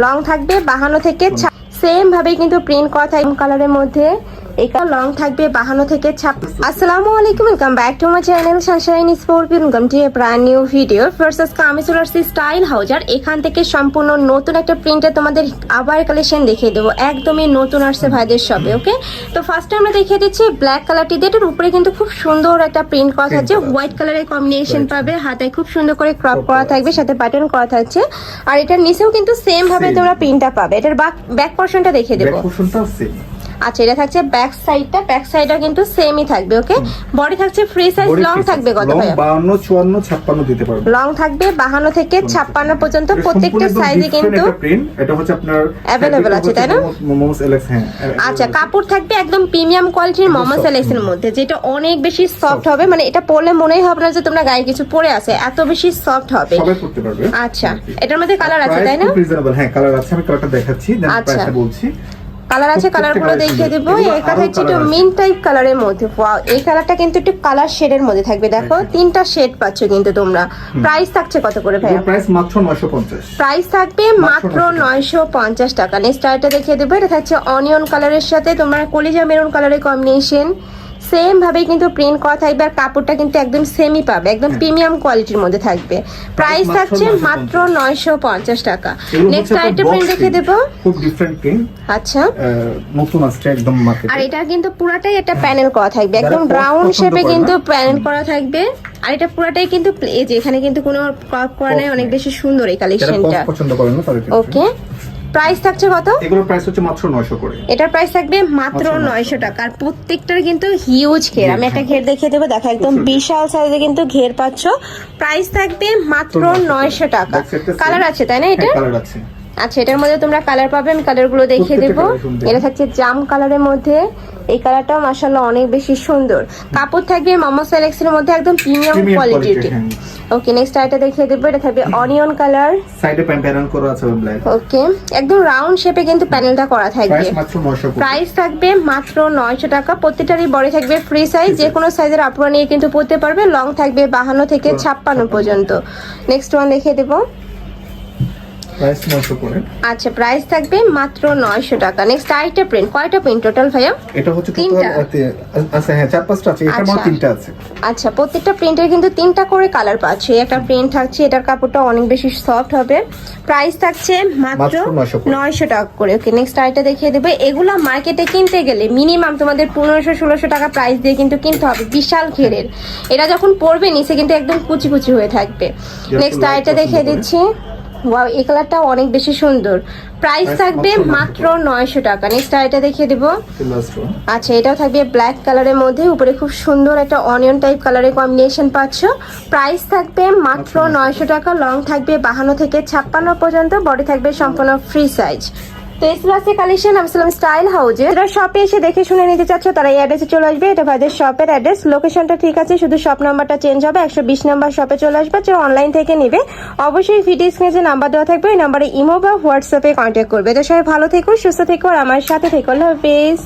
Long থাকবে 52 থেকে same ভাবে কিন্তু প্রিন্ট করা থাকবে কালারের মধ্যে। এটা লং থাকবে 52 থেকে 56। আসসালামু আলাইকুম, welcome back to my channel Sunshine sporting. Welcome to A brand new video. First আমি চলে আসছি স্টাইল হাউজ, আর এখান থেকে সম্পূর্ণ নতুন একটা প্রিন্টে তোমাদের আবার কালেকশন দেখিয়ে দেবো। একদমই নতুন আসছে ভাইদের শপে। ওকে, তো ফার্স্টে আমরা দেখিয়ে দিচ্ছি ব্ল্যাক কালারটি দিয়ে। এটার উপরে কিন্তু খুব সুন্দর একটা প্রিন্ট করা থাকছে, হোয়াইট কালারের কম্বিনেশন পাবে, হাতায় খুব সুন্দর করে ক্রপ করা থাকবে, সাথে বাটন করা থাকছে। আর এটার নিচেও কিন্তু সেম ভাবে তোমরা প্রিন্টটা পাবে। এটার ব্যাক পোর্শনটা দেখিয়ে দেবো। আচ্ছা, এটা থাকছে ব্যাক সাইডটা, ব্যাক সাইডটা কিন্তু সেমই থাকবে। ওকে, বডি থাকছে ফ্রি সাইজ। লং থাকবে কত ভাই? 52 54 56 দিতে পারবে। লং থাকবে 52 থেকে 56 পর্যন্ত, প্রত্যেকটা সাইজে কিন্তু এটা হচ্ছে আপনার अवेलेबल আছে, তাই না? মোমোস এলএক্স। হ্যাঁ, আচ্ছা, কাপড় থাকবে একদম প্রিমিয়াম কোয়ালিটির মোমোস এলএক্স এর মধ্যে, যেটা অনেক বেশি সফট হবে। মানে এটা পরলে মনেই হবে না যে তোমরা গায়ে কিছু পরে আছে, এত বেশি সফট হবে। সবাই পরতে পারবে। আচ্ছা, এটার মধ্যে কালার আছে, তাই না? রিজনেবল। হ্যাঁ, কালার আছে, আমি কালারটা দেখাচ্ছি, দেন প্রাইসটা বলছি। কালার আছে, কালারগুলো দেখিয়ে দেবো। এটা হচ্ছে একটু মিন্ট টাইপ কালারের মধ্যে। ওয়াও, এই কালারটা কিন্তু একটু কালার শেডের মধ্যে থাকবে। দেখো, তিনটা শেড পাচ্ছ কিন্তু তোমরা। প্রাইস থাকছে কত করে ভাই? প্রাইস মাত্র 950। প্রাইস থাকবে মাত্র 950 টাকা। নেক্সট আইটা দেখিয়ে দেবো। এটা থাকছে অনিয়ন কালারের সাথে তোমার কলিজা মেরুন কালারের কম্বিনেশন। সেম ভাবে কিন্তু প্রিন্ট করা থাকবে, আর কাপড়টা কিন্তু একদম সেমই পাবে, একদম প্রিমিয়াম কোয়ালিটির মধ্যে থাকবে। প্রাইস থাকছে মাত্র 950 টাকা। নেক্সট আইটা প্রিন্ট দেখিয়ে দেবো, খুব ডিফারেন্ট প্রিন্ট। আচ্ছা, নতুন আসছে একদম মার্কেটে। আর এটা কিন্তু পুরাটাই একটা প্যানেল করা থাকবে, একদম রাউন্ড শেপে কিন্তু প্যানেল করা থাকবে। আর এটা পুরাটাই কিন্তু এই যে এখানে কিন্তু কোনো ক্রপ করা নাই, অনেক বেশি সুন্দর এই কালেকশনটা। পছন্দ করেন না তাদের ক্ষেত্রে। ওকে, প্রাইস থাকছে কত? এগুলোর প্রাইস হচ্ছে মাত্র 900 করে। এটার প্রাইস থাকবে মাত্র 900 টাকা। আর প্রত্যেকটার কিন্তু হিউজ ঘের। আমি একটা ঘের দেখিয়ে দেবো, দেখো একদম বিশাল সাইজে কিন্তু ঘের পাচ্ছ। প্রাইস থাকবে মাত্র 900 টাকা। কালার আছে, তাই না? এটা কালার আছে। আচ্ছা, এটার মধ্যে তোমরা কালার পাবে, আমি কালারগুলো দেখিয়ে দেবো। এটা থাকছে জাম কালারের মধ্যে। এই কালারটাও মাশাআল্লাহ অনেক বেশি সুন্দর। কাপড় থাকবে মোমোস এলএক্স এর মধ্যে, একদম প্রিমিয়াম কোয়ালিটির। ওকে, নেক্সট আইটা দেখিয়ে দেবো। এটা থাকবে অনিয়ন কালার, সাইডে প্যানেল করা আছে ব্ল্যাক। ওকে, একদম রাউন্ড শেপে কিন্তু প্যানেলটা করা থাকবে। প্রাইস মাত্র 900 করে। প্রাইস থাকবে মাত্র 900 টাকা। প্রত্যেকটারই বডি থাকবে ফ্রি সাইজ, যে কোনো সাইজের আপুরা নিয়ে কিন্তু পরতে পারবে। লং থাকবে 52 থেকে 56 পর্যন্ত। নেক্সট ওয়ান দেখিয়ে দেবো। প্রাইস 900 করে। আচ্ছা, প্রাইস থাকবে মাত্র 900 টাকা। নেক্সট আইটা প্রিন্ট, কয়টা প্রিন্ট টোটাল ভাইয়া? এটা হচ্ছে তিনটা। আচ্ছা, হ্যাঁ, 4-5টা আছে, এটার মধ্যে 3টা আছে। আচ্ছা, প্রত্যেকটা প্রিন্টের কিন্তু 3টা করে কালার পাচ্ছে। একটা প্রিন্ট থাকছে, এটার কাপড়টা অনেক বেশি সফট হবে। প্রাইস থাকছে মাত্র 900 টাকা করে। ওকে, নেক্সট আইটা দেখিয়ে দেবে। এগুলো মার্কেটে কিনতে গেলে মিনিমাম তোমাদের 1500-1600 টাকা প্রাইস দিয়ে কিন্তু কিনতে হবে, বিশাল ঘেরের। এটা যখন পরবে নিচে কিন্তু একদম কুচি কুচি হয়ে থাকবে। নেক্সট আইটা দেখিয়ে দিচ্ছি। ওয়াও, এই কালারটা অনেক বেশি সুন্দর। প্রাইস থাকবে মাত্র 900 টাকা। নেক্সট আইটা দেখিয়ে দেবো। আচ্ছা, এটাও থাকবে ব্ল্যাক কালারের মধ্যে, উপরে খুব সুন্দর একটা অনিয়ন টাইপ কালারের কম্বিনেশন পাচ্ছ। প্রাইস থাকবে মাত্র 900 টাকা। লং থাকবে 52 থেকে 56 পর্যন্ত, বডি থাকবে সম্পূর্ণ ফ্রি সাইজ। তো এই আছে কালেকশন আমসালাম স্টাইল হাউজে। যারা শপে এসে দেখে শুনে নিতে চাচ্ছ তারা এই অ্যাড্রেসে চলে আসবে। এটা ভাইদের শপের অ্যাড্রেস। লোকেশনটা ঠিক আছে, শুধু শপ নাম্বারটা চেঞ্জ হবে। 120 নাম্বার শপে চলে আসবে। যারা অনলাইন থেকে নিবে অবশ্যই ভিডিও স্ক্রিনে যে নাম্বার দেওয়া থাকবে ওই নাম্বারে ইমো বা হোয়াটসঅ্যাপে কন্ট্যাক্ট করবে। তো সবাই ভালো থেকো, সুস্থ থেকো, আর আমার সাথে থেকো। আল্লাহ হাফেজ।